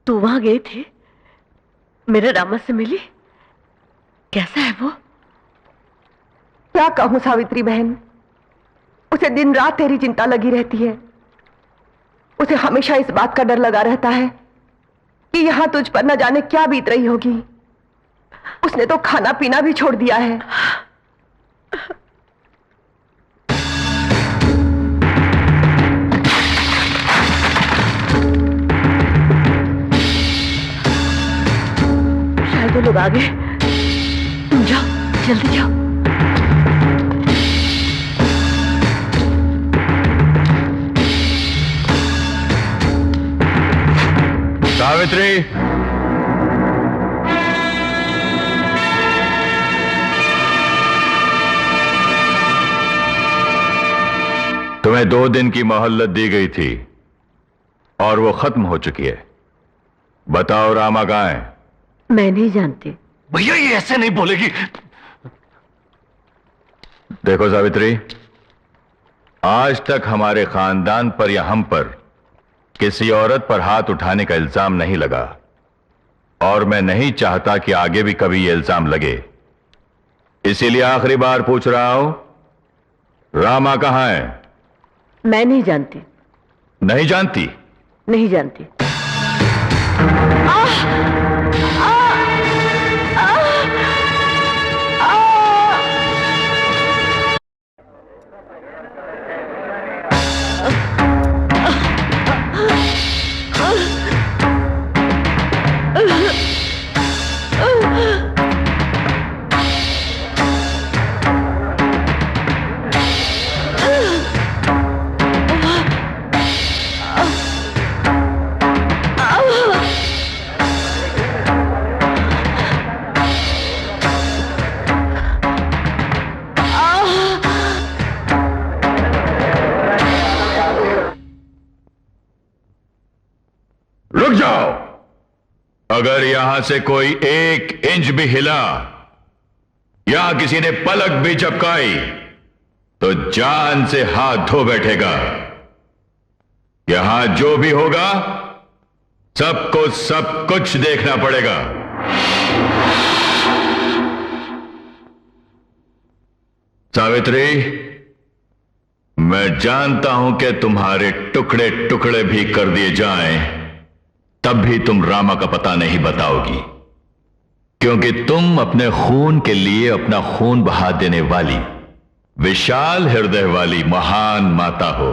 तू वहां गई थी, मेरे रामा से मिली? कैसा है वो? क्या कहूं सावित्री बहन, उसे दिन रात तेरी चिंता लगी रहती है। उसे हमेशा इस बात का डर लगा रहता है कि यहां तुझ पर न जाने क्या बीत रही होगी। उसने तो खाना पीना भी छोड़ दिया है। शायद वो लोग आ गए। तुम जाओ, जल्दी जाओ। सावित्री, तुम्हें 2 दिन की मोहल्लत दी गई थी और वो खत्म हो चुकी है। बताओ रामा कहां है? मैं नहीं जानती। भैया ये ऐसे नहीं बोलेगी। देखो सावित्री, आज तक हमारे खानदान पर या हम पर किसी औरत पर हाथ उठाने का इल्जाम नहीं लगा और मैं नहीं चाहता कि आगे भी कभी यह इल्जाम लगे। इसीलिए आखिरी बार पूछ रहा हूं, रामा कहां है? मैं नहीं जानती। नहीं जानती? नहीं जानती। रुक जाओ। अगर यहां से कोई 1 इंच भी हिला या किसी ने पलक भी झपकाई तो जान से हाथ धो बैठेगा। यहां जो भी होगा सबको सब कुछ देखना पड़ेगा। सावित्री, मैं जानता हूं कि तुम्हारे टुकड़े टुकड़े भी कर दिए जाएं तब भी तुम रामा का पता नहीं बताओगी, क्योंकि तुम अपने खून के लिए अपना खून बहा देने वाली विशाल हृदय वाली महान माता हो।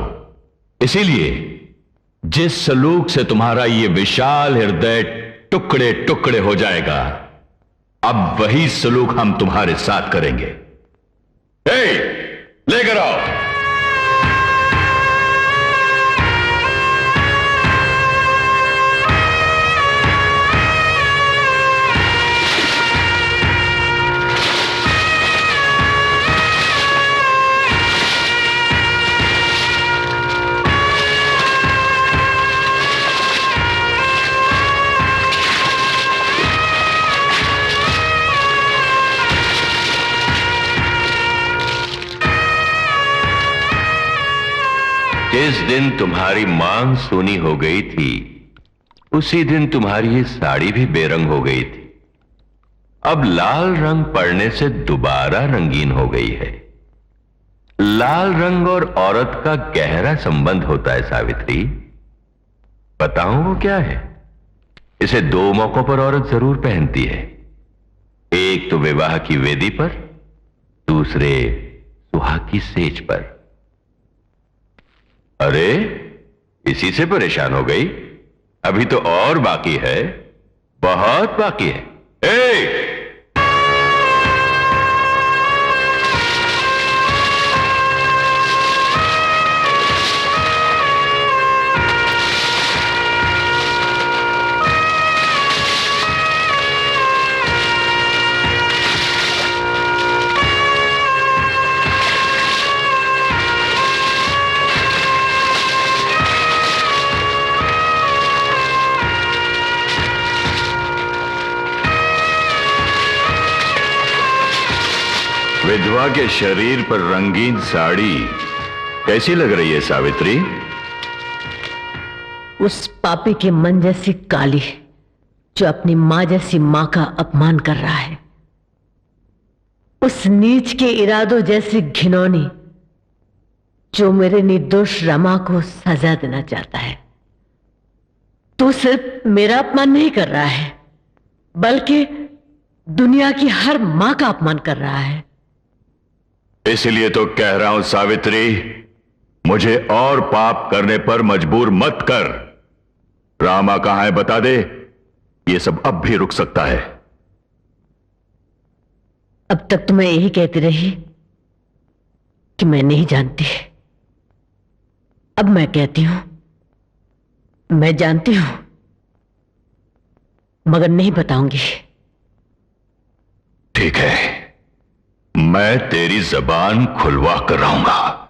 इसीलिए जिस सलूक से तुम्हारा ये विशाल हृदय टुकड़े टुकड़े हो जाएगा, अब वही सलूक हम तुम्हारे साथ करेंगे। लेकर आओ। जिस दिन तुम्हारी मांग सोनी हो गई थी, उसी दिन तुम्हारी ये साड़ी भी बेरंग हो गई थी। अब लाल रंग पड़ने से दोबारा रंगीन हो गई है। लाल रंग और औरत का गहरा संबंध होता है सावित्री। बताऊं वो क्या है? इसे 2 मौकों पर औरत जरूर पहनती है। एक तो विवाह की वेदी पर, दूसरे सुहाग की सेज पर। अरे, इसी से परेशान हो गई? अभी तो और बाकी है, बहुत बाकी है। विधवा के शरीर पर रंगीन साड़ी कैसी लग रही है सावित्री? उस पापी के मन जैसी काली। जो अपनी मां जैसी मां का अपमान कर रहा है, उस नीच के इरादों जैसी घिनौनी जो मेरे निर्दोष रमा को सजा देना चाहता है। तू सिर्फ मेरा अपमान नहीं कर रहा है, बल्कि दुनिया की हर मां का अपमान कर रहा है। इसलिए तो कह रहा हूं सावित्री, मुझे और पाप करने पर मजबूर मत कर। रामा कहां है बता दे, ये सब अब भी रुक सकता है। अब तक तो मैं यही कहती रही कि मैं नहीं जानती। अब मैं कहती हूं मैं जानती हूं, मगर नहीं बताऊंगी। ठीक है, मैं तेरी जबान खुलवा कर रहूंगा।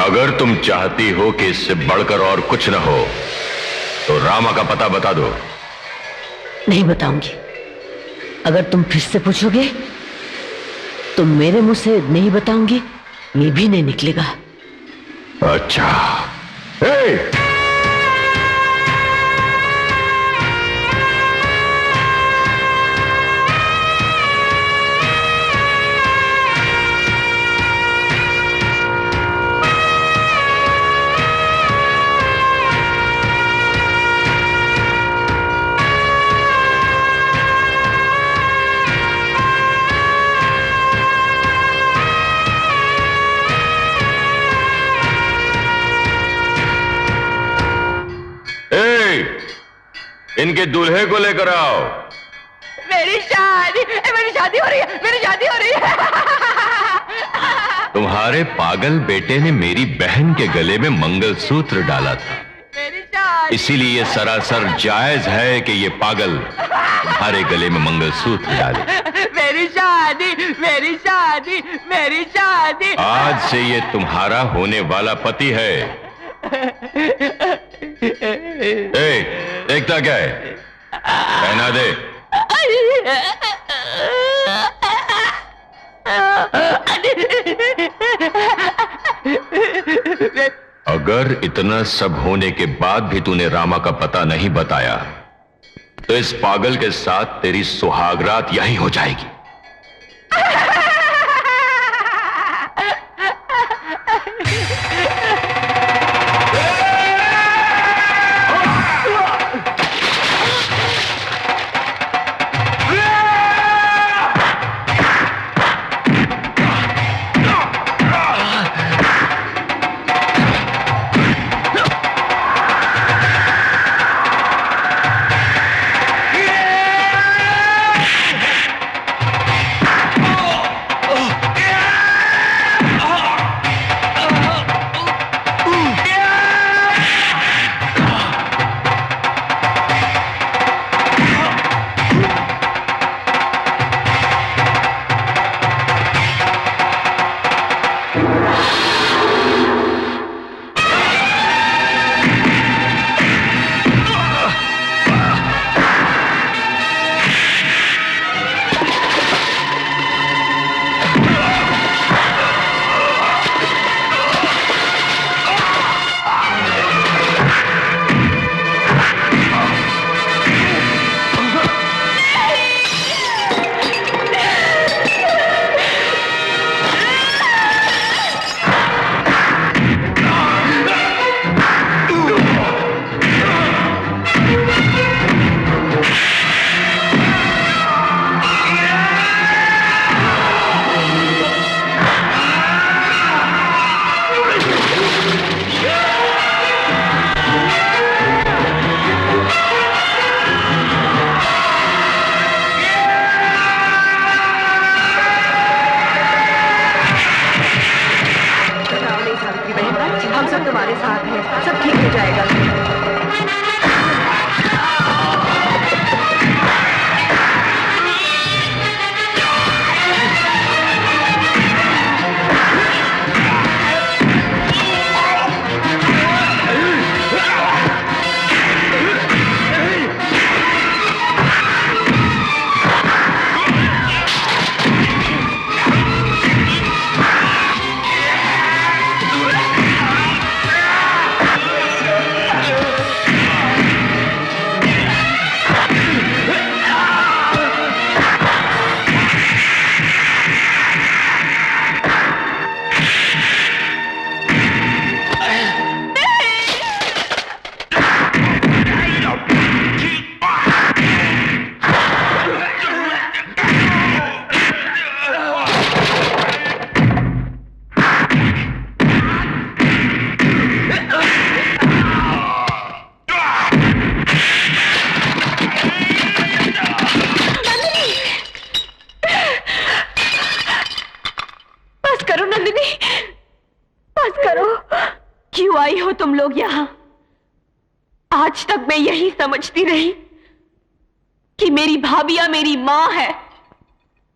अगर तुम चाहती हो कि इससे बढ़कर और कुछ न हो तो रामा का पता बता दो। नहीं बताऊंगी। अगर तुम फिर से पूछोगे तो मेरे मुंह से नहीं बताऊंगी, ये भी नहीं निकलेगा। अच्छा, हे! इनके दूल्हे को लेकर आओ। मेरी शादी हो रही है, मेरी शादी हो रही है। तुम्हारे पागल बेटे ने मेरी बहन के गले में मंगलसूत्र डाला था, मेरी शादी। इसीलिए ये सरासर जायज है कि ये पागल तुम्हारे गले में मंगलसूत्र डाले। मेरी शादी, मेरी शादी, मेरी शादी। आज से ये तुम्हारा होने वाला पति है। देखता क्या है, पहना दे। अगर इतना सब होने के बाद भी तूने रामा का पता नहीं बताया तो इस पागल के साथ तेरी सुहागरात यहीं हो जाएगी। हो तुम लोग यहाँ? आज तक मैं यही समझती रही कि मेरी भाभियां मेरी मां है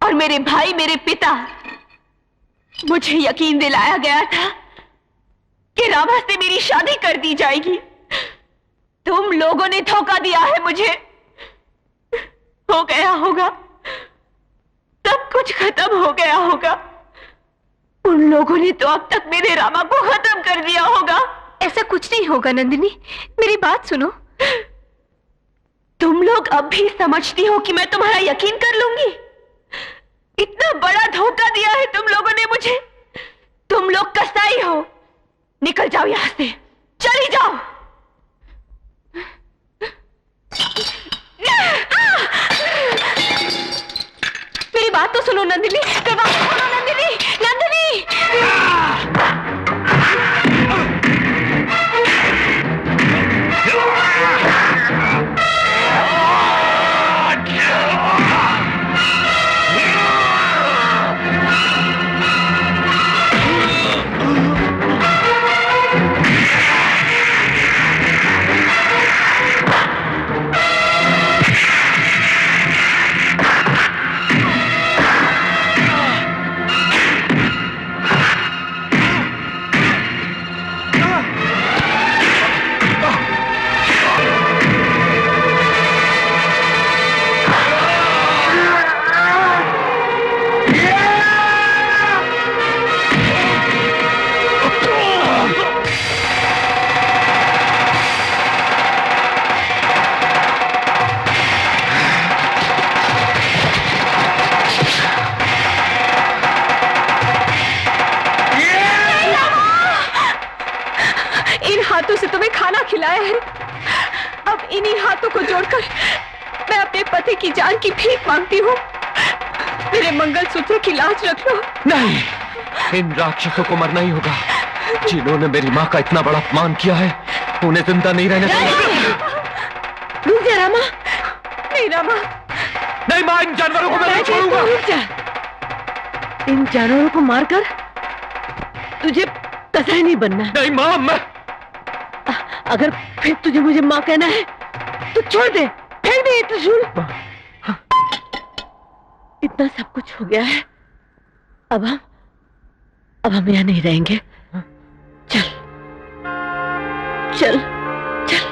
और मेरे भाई मेरे पिता। मुझे यकीन दिलाया गया था कि रामा से मेरी शादी कर दी जाएगी। तुम लोगों ने धोखा दिया है मुझे। हो गया होगा, सब कुछ खत्म हो गया होगा। उन लोगों ने तो अब तक मेरे रामा को खत्म कर दिया होगा। ऐसा कुछ नहीं होगा नंदिनी, मेरी बात सुनो। तुम लोग अब भी समझती हो कि मैं तुम्हारा यकीन कर लूंगी? इतना बड़ा धोखा दिया है तुम लोगों ने मुझे। तुम लोग कसाई हो। निकल जाओ यहां से, चली जाओ। मेरी बात तो सुनो नंदिनी, मेरी बात तो सुनो नंदिनी, नंदिनी। हाथों से तुम्हें खाना खिलाया है, अब इन्हीं हाथों को जोड़कर मैं अपने पति की जान की भीख मांगती हूँ। मेरे मंगलसूत्र की लाज रख लो। नहीं, इन राक्षसों को मरना ही होगा। जिन्होंने मेरी माँ का इतना बड़ा अपमान किया है, उन्हें जिंदा नहीं रहने दूंगा। रुक जा रामा। नहीं रामा, नहीं माँ, इन जानवरों को मैं नहीं छोड़ूंगा। रुक जा। इन जानवरों को मारकर तुझे कसाई नहीं बनना। नहीं माँ, मैं अगर फिर तुझे मुझे माँ कहना है तो छोड़ दे, फेंक दे ये त्रिशूल। इतना सब कुछ हो गया है, अब हम यहाँ नहीं रहेंगे। चल चल चल।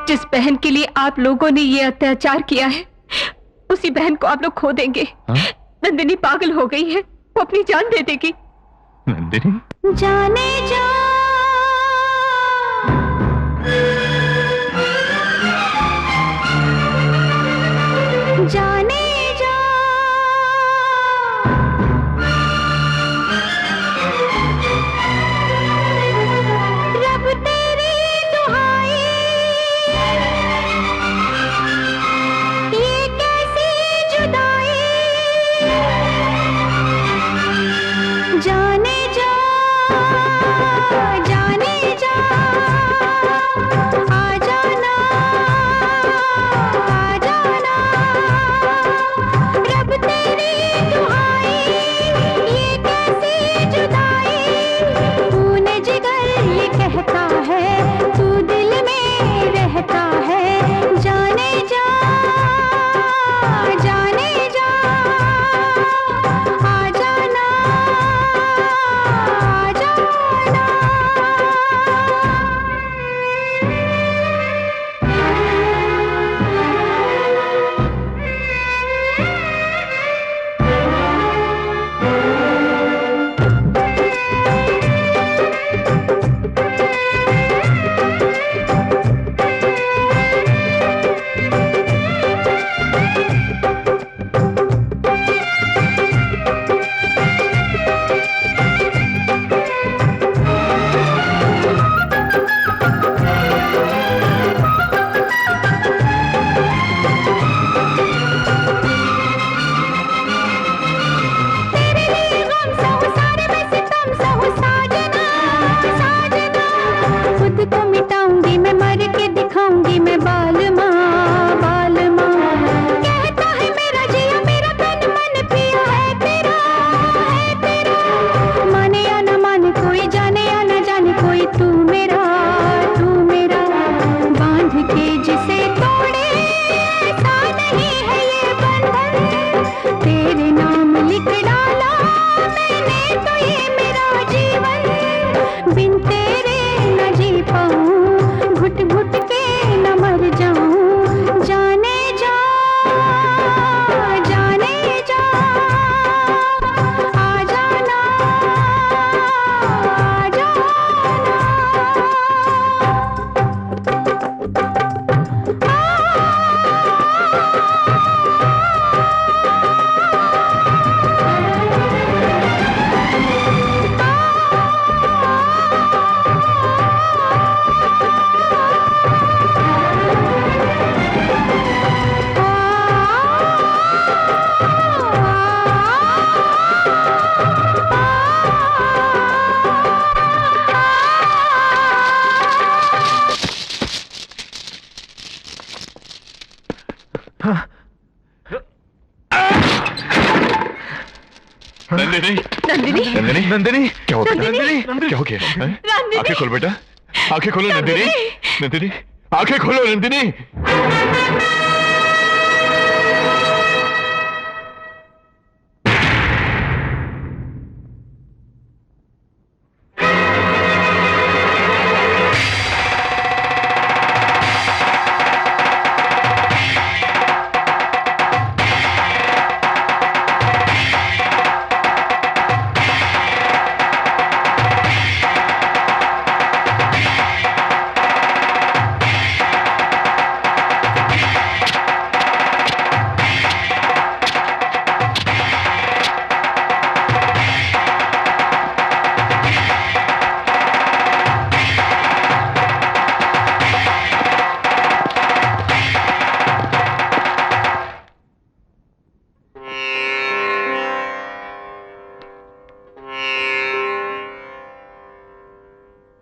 जिस बहन के लिए आप लोगों ने ये अत्याचार किया है, उसी बहन को आप लोग खो देंगे। नंदिनी पागल हो गई है, वो अपनी जान दे देगी। नंदिनी जाने जा जाने जा, रब तेरी दुहाई, ये कैसी जुदाई। जाने जा नंदिनी नंदिनी नंदिनी नंदिनी क्या हो गया? नंदिनी! क्या हो गया? हैं? नंदिनी! आंखें खोल बेटा, आंखें खोलो नंदिनी, नंदिनी आंखें खोलो नंदिनी।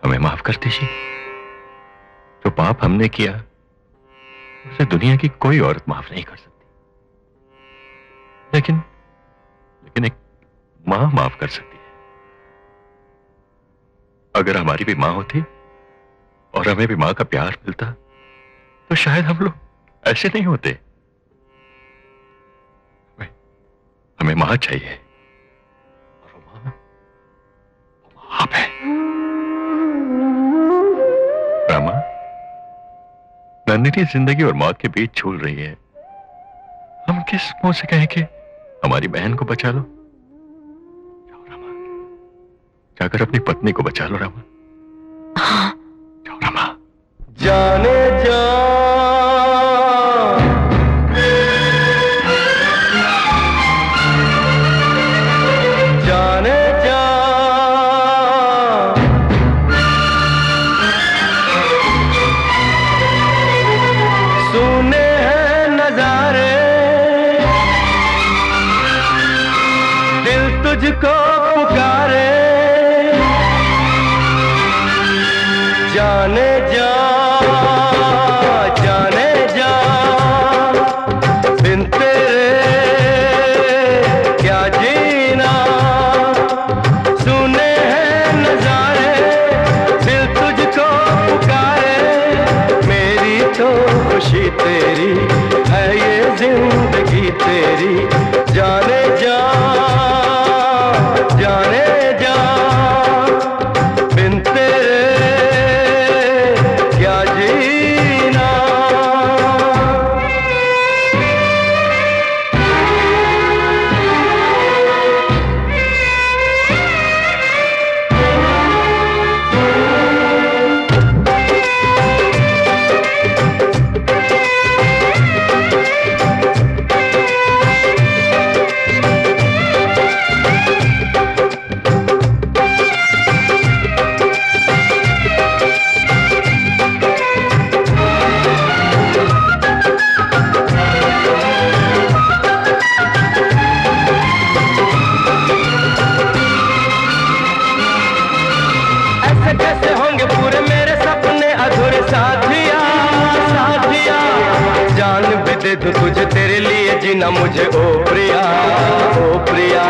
हमें माफ कर दीजिए। जो पाप हमने किया उसे दुनिया की कोई औरत माफ नहीं कर सकती, लेकिन एक मां माफ कर सकती है। अगर हमारी भी मां होती और हमें भी मां का प्यार मिलता तो शायद हम लोग ऐसे नहीं होते। हमें मां चाहिए और वो मां आप है। रामा, नंदिनी जिंदगी और मौत के बीच झूल रही है। हम किस मुंह से कहें कि हमारी बहन को बचा लो? जाओ रामा, जाकर अपनी पत्नी को बचा लो रामा। जाओ रामा। जाने जा जाने जा सुने हैं नजारे, दिल तुझको पुकारे। जाने जा जाने जा बिन तेरे क्या जीना। सुने हैं नजारे, दिल तुझको पुकारे। मेरी तो खुशी तेरी है, ये जिंदगी तेरी। जाने जा जाने जा बिन तेरे क्या जीना। ऐसे कैसे होंगे पूरे मेरे सपने अधूरे साथिया साथिया। जान भी दे दूं तुझे तेरे लिए जीना मुझे ओ प्रिया ओ प्रिया।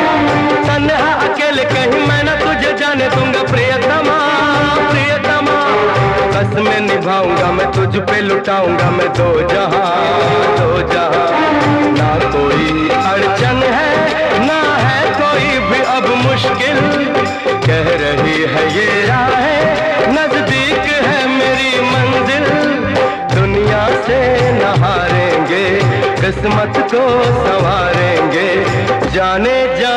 तन्हा अकेले कहीं मैं ना तुझे जाने दूंगा प्रियतमा प्रियतमा। कसमें निभाऊंगा मैं तुझ पे लुटाऊंगा मैं दो जहां दो जहां। ना कोई अड़चन है ना है कोई भी अब मुश्किल। कह रही है ये राहें नजदीक है मेरी मंजिल। दुनिया से न हारेंगे किस्मत को संवारेंगे। जाने जा